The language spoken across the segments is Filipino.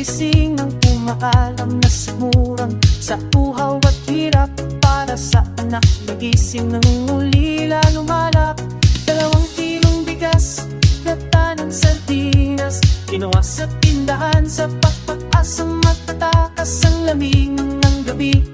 gising ng kumaalam na sigurang sa uhaw at hirap. Para sa anak nagising ng ulila lumalap. 2 kilong bigas, gata ng sardinas, kinuha sa tindahan sa pagpag-asang matatakas ang lamig ng gabi.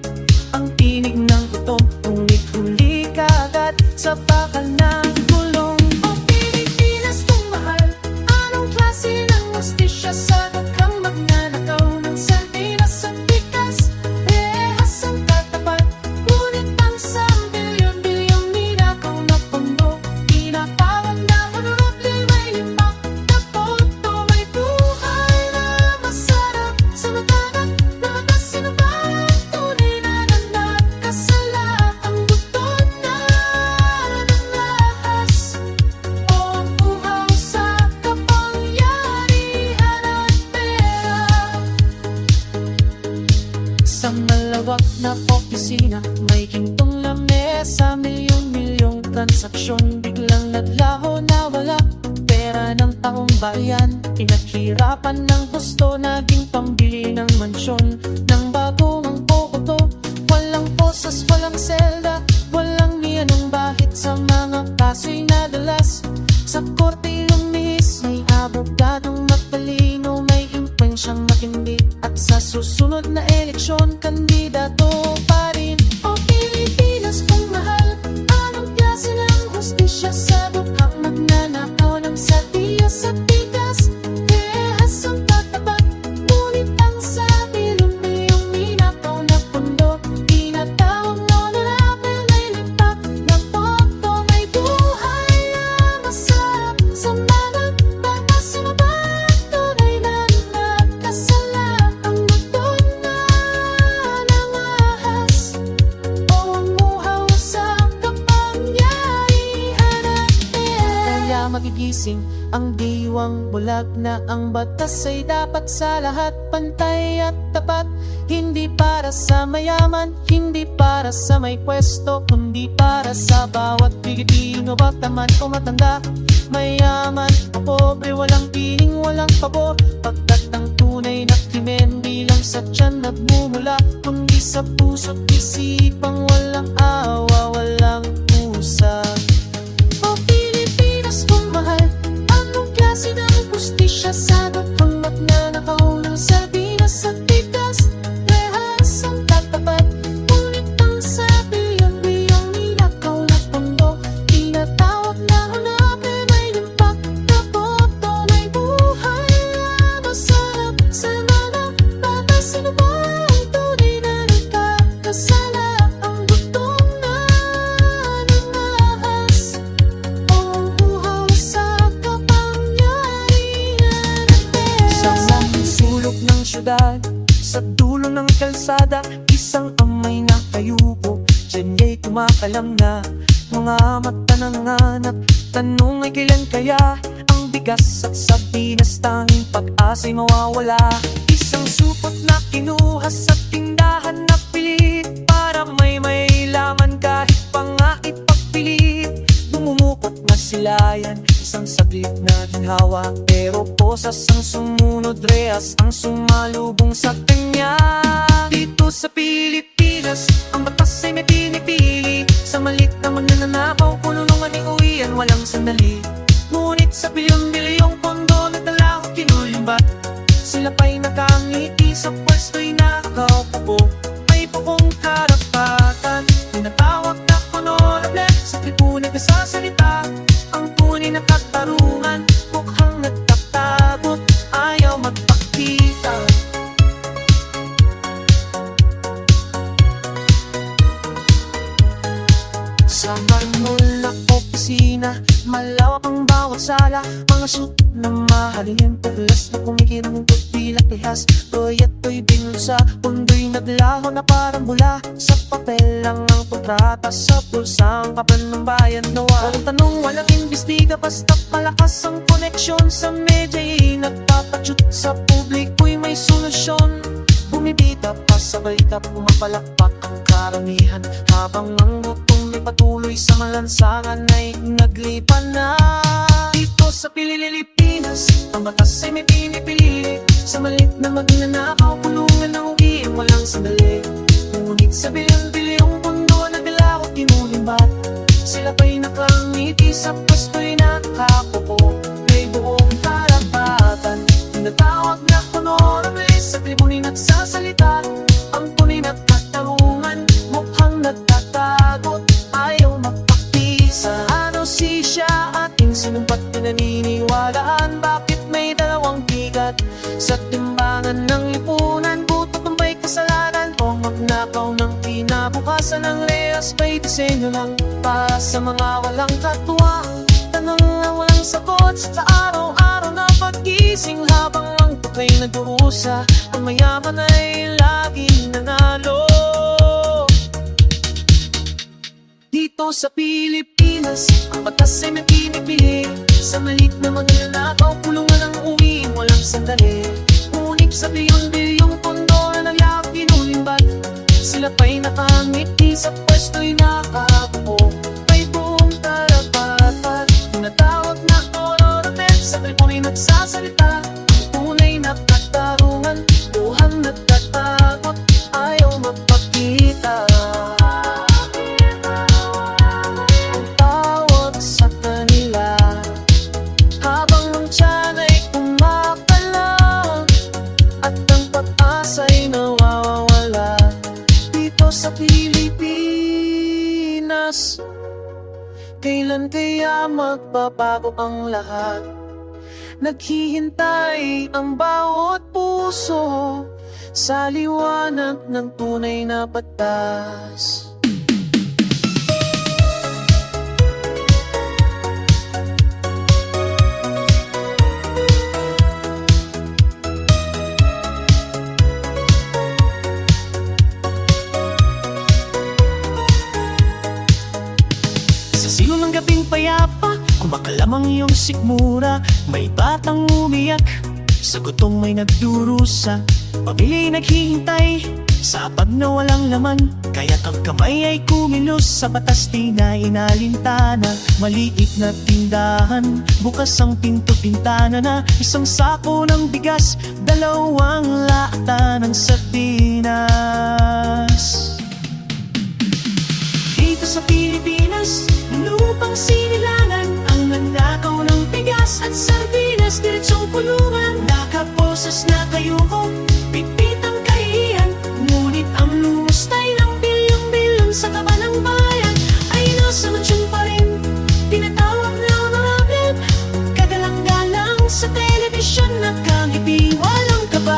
Ang tinig ng gutom, ngunit huli ka agad sa bakal ng gulong. O Pilipinas kong mahal, anong klase ng hustisya sa daghang magnanakaw ng sardinas at bigas? Rehas ang tatapat, ngunit ang sa bilyon-bilyong ninakaw na pondo. Tinatawag na honorable, may limpak na boto, may buhay na masarap sa matanak na mata. Sino ba ang tunay na nagkasala? Ang buto na nanahas o uhaw sa kapangyarihan at pera. Sa malawak na opisina, may gintong lamesa, milyon-milyong transaksyon, biglang naglaho na wala pera ng taong bayan. Pinaghirapan ng gusto, naging pambili ng mansyon ng bagong ang pokoto. Walang posas, walang selda, walang niyanong bahit sa mga kaso'y nadalas. Sa korte lumihis, may abogadong matalino, may impwensyang matindi, at sa susunod na eleksyon, kandidato pa rin. O Pilipinas kong mahal, anong klase ng hustisya sa dukhang magnanakaw ng sardinas at bigas? Rehas ang tatapat, ngunit ang sa bilyon-bilyong ninakaw na pondo. Tinatawag na honorable, may limpak na boto, may buhay na masarap sa mga bata. Sino ba ang tunay na nagkasala? Ang buto na namahas o umuhaw sa kapangyarihan at pera. Kaya magigising ang diwang bulag na ang batas ay dapat sa lahat pantay at tapat. Hindi para sa mayaman, hindi para sa may pwesto, kundi para sa bawat Pilipino, bata man o matanda, mayaman o pobre, walang piling, walang pabor. Pagkat ang tunay na krimen di lang sa tiyan nagmumula, kundi sa puso't isipang walang awa, walang pusa. O Pilipinas kong mahal, anong klase ng hustisya sa daghang magnanakaw ng sardinas at bigas? Rehas ang tatapat, ngunit ang sa bilyon-bilyong ninakaw na pondo. Tinatawag na honorable, may limpak na boto, may buhay na masarap sa mga bata. Sino ba ang tunay na nagkakasala? Ang butong na namahas o uhaw sa kapangyarihan at pera. Sa mga sulok ng syudad, sa dulo ng kalsada, isang amay na kayuko, diyan niya'y kumakalam na mga mata nanganap. Tanong ay kailan kaya ang bigas at sardinas, tanging pag-asa'y mawawala. Isang supot na kinuha sa tindahan na pilit, para may laman kahit pa nga ipagpilit. Lumumukot na silayan, isang saglit na ginhawa, pero posas ang sumunod, rehas ang sumalubong sa kanya. Dito sa Pilipinas, ang batas ay may pinipili. Sa malit na magnanakaw, kulungan iuwian, walang sandali. Ngunit sa bilyon-bilyong pondo, nagdala ko kinulumbat. Sila pa'y nakangiti, sa pwesto'y nakakaupo. May buong karapatan, tinatawag na honorable, sa tribuna nagsasalita. Ang tunay na katarungan, mukhang nagtatagot, ayaw magpakita. Sa marmol na opisina, malawak ang bawat sala. Mga suit na mahalin, paglas na kumikirang bilang tihas. Proyekto'y binulsa, pundo'y naglaho na parang bula. Sa papel lang ang kontrata, sa pulsang kapal ng bayan nawa. Walang tanong, walang imbestiga, basta malakas ang koneksyon. Sa medya'y nagpapatsut, sa publiko'y may solusyon. Bumibita pa sa balita, pumapalakpak ang karamihan, habang ang gutom ay patuloy sa malansangan ay naglipan na. Dito sa Pilipinas, ang batas ay may pinipili. Sa malit na magnanakaw, pulungan ng ugiing walang sandali. Ngunit sa bilyon-bilyong mundo na dala ko tinulimbat, sila pa'y nakangiti sa pwesto'y nakakupo. May buong karapatan, tinatawag na honorable sa tribunin at sasalita. Ang punin at katarungan, mukhang nagtatagot, ayaw magpakisa. Ano si siya ating sinumpat pinaniniwalaan? Bakit may dalawang bigat sa timbangan ng lipunan? Butot ng may kasalanan o magnakaw ng kinabukasan ng lehas ba'y disenyo lang para sa mga walang katuwang? Tanong na walang sagot sa araw-araw na pag-gising, habang ang tukay nag-uusa, ang mayaman ay laging nanalo. Dito sa Pilipinas, ang batas ay may pinipili. Sa malit na magnanakaw, pulungan ang uwiing walang sandali. Ngunit sa bilyon-bilyong pondo na nagyakap inulimbat, sila pa'y nakangiti sa pwesto'y nakakupo. May buong karapatan, tinatawag na honorable sa tribunin at sasalita. Ang tunay na katarungan, buhang nagtatagot, ayaw magpakita. Ang tawag sa kanila, habang ang tiyan ay kumakalam, at ang pag-asa'y nawawala. Dito sa Pilipinas, kailan kaya magbabago ang lahat? Naghihintay ang bawat puso sa liwanag ng tunay na batas. Sa silo ng gabing payapa, kumakalamang iyong sikmura. May batang umiyak, sa gutom may nagdurusa. Pamilya naghihintay sa apag na walang laman, kaya't ang kamay ay kumilos. Sa batas di na inalintana, maliit na tindahan, bukas ang pinto-pintana na. Isang sako ng bigas, dalawang lata ng sardinas. Dito sa Pilipinas, lupang sinilangan, ang nanakaw ng bigas at sardinas, diretsong kulungan. Nakaposas na kayuko, pitpit ang kahiyan, ngunit ang lumustay ng bilyong-bilyon sa taba ng bayan ay nasa mansyon pa rin, tinatawag na honorable. Kagalang-galang sa telebisyon, nakangiti, walang kaba.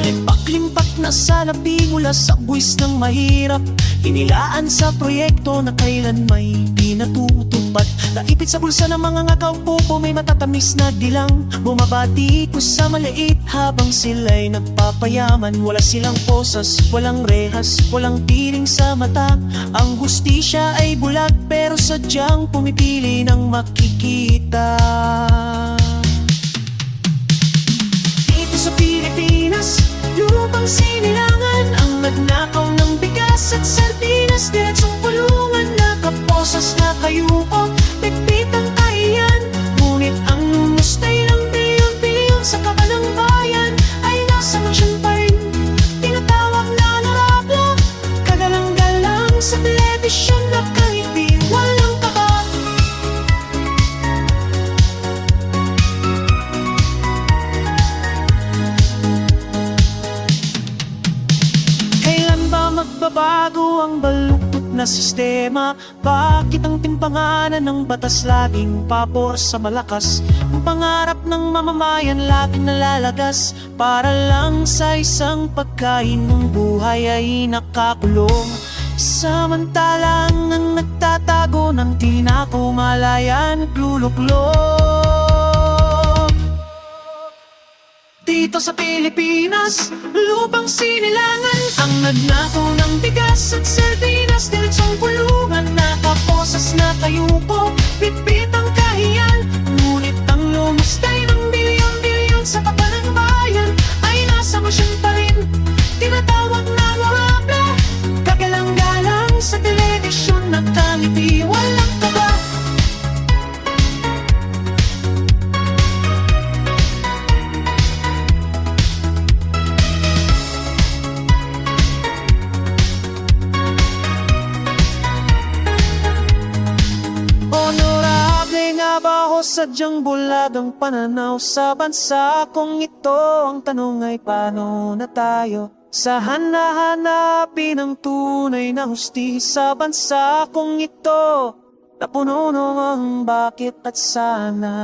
Limpak-limpak na salapi mula sa buwis ng mahirap, inilaan sa proyekto na kailan may di natutupad. Naipit sa bulsa ng mga ngakaw pupo, may matatamis na dilang bumabati ko sa maliit habang sila'y nagpapayaman. Wala silang posas, walang rehas, walang piling sa mata. Ang hustisya ay bulag pero sadyang pumipili ng makikita. Dito sa Pilipinas, lupang sinilangan, ang nagnakaw ng bigas at sardinas, diretsong kulungan. Nakaposas na kayuko, pitpit ang kahiyan, ngunit ang lumustay ng bilyon-bilyon sa kaba ng bayan ay nasa mansyon pa rin, tinatawag na honorable. Kagalang-galang sa telebisyon, nakangiti, walang kaba. Magbabago ang baluktot na sistema? Bakit ang timbanganan ng batas laging pabor sa malakas? Ang pangarap ng mamamayan laging nalalagas para lang sa isang pagkain ng buhay ay nakakulong. Samantalang ang nagtatago ng tinako malaya nagluluklok. Dito sa Pilipinas, lupang sinilangan, ang nagnakaw ng bigas at sardinas, diretsong kulungan. Nakaposas na kayuko, pitpit ang kahiyan, ngunit ang lumustay ng bilyon-bilyon sa taba ng bayan nakangiti, walang kaba. Honorable nga ba ako, sadyang bulag ang pananaw sa bansa kong ito? Ang tanong ay paano na tayo sa hanahanapin ng tunay na hustisya sa bansa kong ito? Napuno ang bakit at sana.